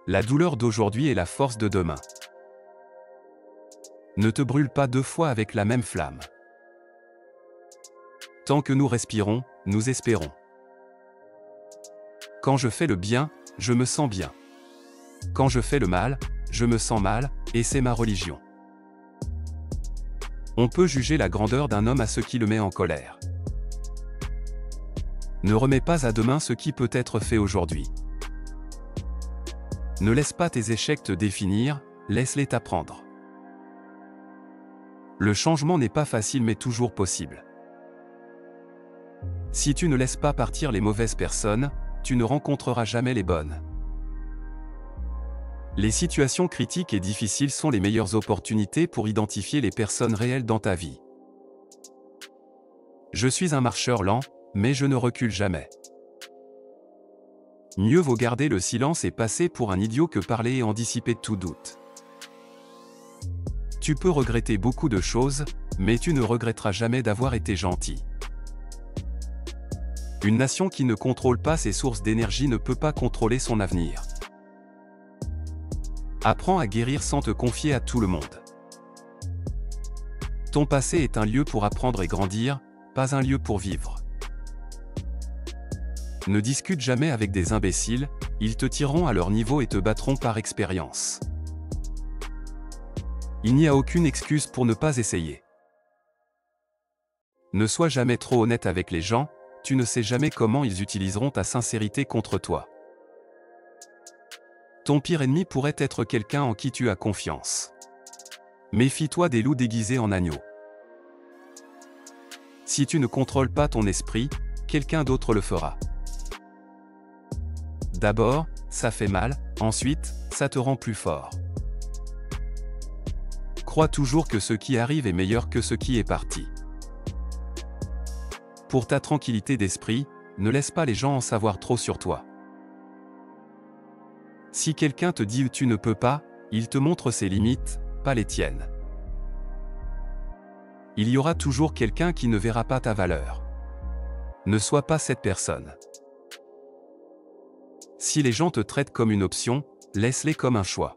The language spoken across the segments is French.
La douleur d'aujourd'hui est la force de demain. Ne te brûle pas deux fois avec la même flamme. Tant que nous respirons, nous espérons. Quand je fais le bien, je me sens bien. Quand je fais le mal, je me sens mal, et c'est ma religion. On peut juger la grandeur d'un homme à ce qui le met en colère. Ne remets pas à demain ce qui peut être fait aujourd'hui. Ne laisse pas tes échecs te définir, laisse-les t'apprendre. Le changement n'est pas facile mais toujours possible. Si tu ne laisses pas partir les mauvaises personnes, tu ne rencontreras jamais les bonnes. Les situations critiques et difficiles sont les meilleures opportunités pour identifier les personnes réelles dans ta vie. Je suis un marcheur lent, mais je ne recule jamais. Mieux vaut garder le silence et passer pour un idiot que parler et en dissiper tout doute. Tu peux regretter beaucoup de choses, mais tu ne regretteras jamais d'avoir été gentil. Une nation qui ne contrôle pas ses sources d'énergie ne peut pas contrôler son avenir. Apprends à guérir sans te confier à tout le monde. Ton passé est un lieu pour apprendre et grandir, pas un lieu pour vivre. Ne discute jamais avec des imbéciles, ils te tireront à leur niveau et te battront par expérience. Il n'y a aucune excuse pour ne pas essayer. Ne sois jamais trop honnête avec les gens, tu ne sais jamais comment ils utiliseront ta sincérité contre toi. Ton pire ennemi pourrait être quelqu'un en qui tu as confiance. Méfie-toi des loups déguisés en agneaux. Si tu ne contrôles pas ton esprit, quelqu'un d'autre le fera. D'abord, ça fait mal, ensuite, ça te rend plus fort. Crois toujours que ce qui arrive est meilleur que ce qui est parti. Pour ta tranquillité d'esprit, ne laisse pas les gens en savoir trop sur toi. Si quelqu'un te dit « tu ne peux pas », il te montre ses limites, pas les tiennes. Il y aura toujours quelqu'un qui ne verra pas ta valeur. Ne sois pas cette personne. Si les gens te traitent comme une option, laisse-les comme un choix.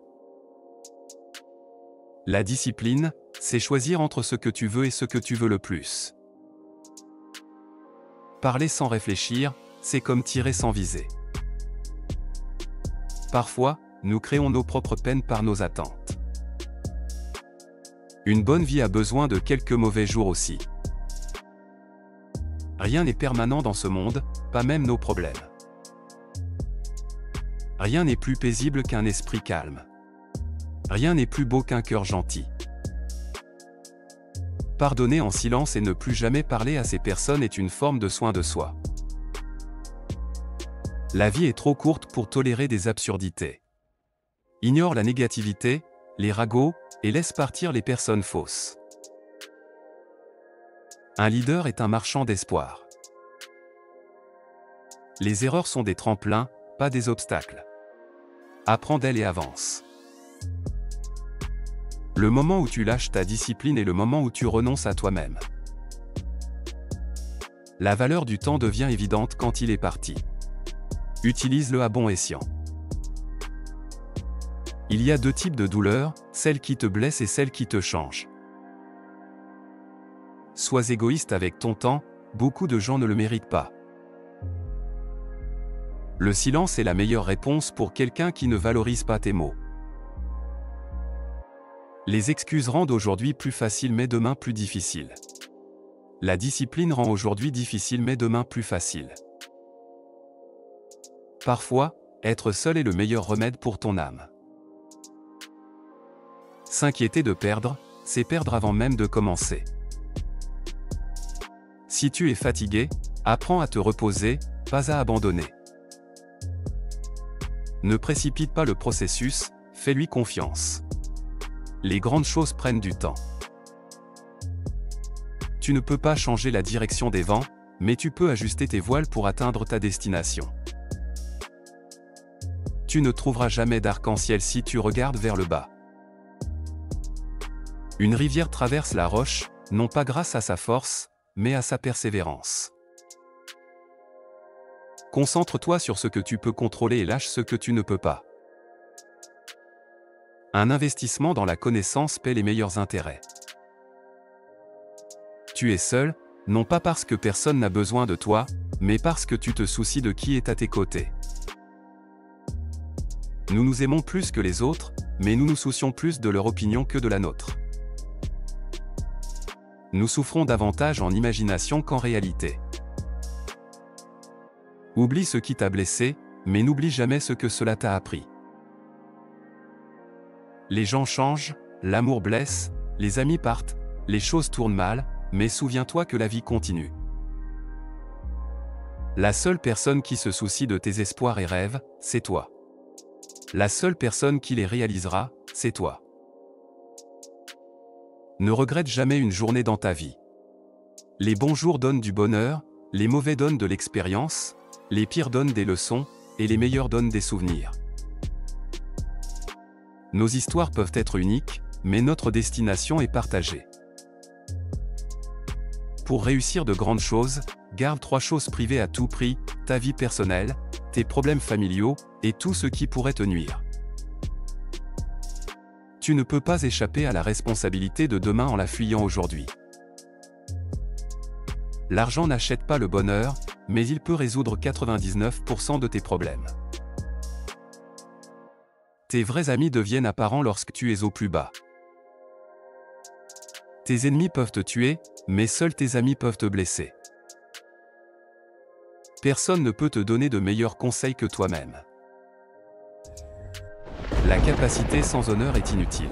La discipline, c'est choisir entre ce que tu veux et ce que tu veux le plus. Parler sans réfléchir, c'est comme tirer sans viser. Parfois, nous créons nos propres peines par nos attentes. Une bonne vie a besoin de quelques mauvais jours aussi. Rien n'est permanent dans ce monde, pas même nos problèmes. Rien n'est plus paisible qu'un esprit calme. Rien n'est plus beau qu'un cœur gentil. Pardonner en silence et ne plus jamais parler à ces personnes est une forme de soin de soi. La vie est trop courte pour tolérer des absurdités. Ignore la négativité, les ragots, et laisse partir les personnes fausses. Un leader est un marchand d'espoir. Les erreurs sont des tremplins, pas des obstacles. Apprends d'elles et avance. Le moment où tu lâches ta discipline est le moment où tu renonces à toi-même. La valeur du temps devient évidente quand il est parti. Utilise-le à bon escient. Il y a deux types de douleurs, celle qui te blesse et celle qui te change. Sois égoïste avec ton temps, beaucoup de gens ne le méritent pas. Le silence est la meilleure réponse pour quelqu'un qui ne valorise pas tes mots. Les excuses rendent aujourd'hui plus facile mais demain plus difficile. La discipline rend aujourd'hui difficile mais demain plus facile. Parfois, être seul est le meilleur remède pour ton âme. S'inquiéter de perdre, c'est perdre avant même de commencer. Si tu es fatigué, apprends à te reposer, pas à abandonner. Ne précipite pas le processus, fais-lui confiance. Les grandes choses prennent du temps. Tu ne peux pas changer la direction des vents, mais tu peux ajuster tes voiles pour atteindre ta destination. Tu ne trouveras jamais d'arc-en-ciel si tu regardes vers le bas. Une rivière traverse la roche, non pas grâce à sa force, mais à sa persévérance. Concentre-toi sur ce que tu peux contrôler et lâche ce que tu ne peux pas. Un investissement dans la connaissance paie les meilleurs intérêts. Tu es seul, non pas parce que personne n'a besoin de toi, mais parce que tu te soucies de qui est à tes côtés. Nous nous aimons plus que les autres, mais nous nous soucions plus de leur opinion que de la nôtre. Nous souffrons davantage en imagination qu'en réalité. Oublie ce qui t'a blessé, mais n'oublie jamais ce que cela t'a appris. Les gens changent, l'amour blesse, les amis partent, les choses tournent mal, mais souviens-toi que la vie continue. La seule personne qui se soucie de tes espoirs et rêves, c'est toi. La seule personne qui les réalisera, c'est toi. Ne regrette jamais une journée dans ta vie. Les bons jours donnent du bonheur, les mauvais donnent de l'expérience, les pires donnent des leçons, et les meilleurs donnent des souvenirs. Nos histoires peuvent être uniques, mais notre destination est partagée. Pour réussir de grandes choses, garde 3 choses privées à tout prix, ta vie personnelle, tes problèmes familiaux, et tout ce qui pourrait te nuire. Tu ne peux pas échapper à la responsabilité de demain en la fuyant aujourd'hui. L'argent n'achète pas le bonheur, mais il peut résoudre 99% de tes problèmes. Tes vrais amis deviennent apparents lorsque tu es au plus bas. Tes ennemis peuvent te tuer, mais seuls tes amis peuvent te blesser. Personne ne peut te donner de meilleurs conseils que toi-même. La capacité sans honneur est inutile.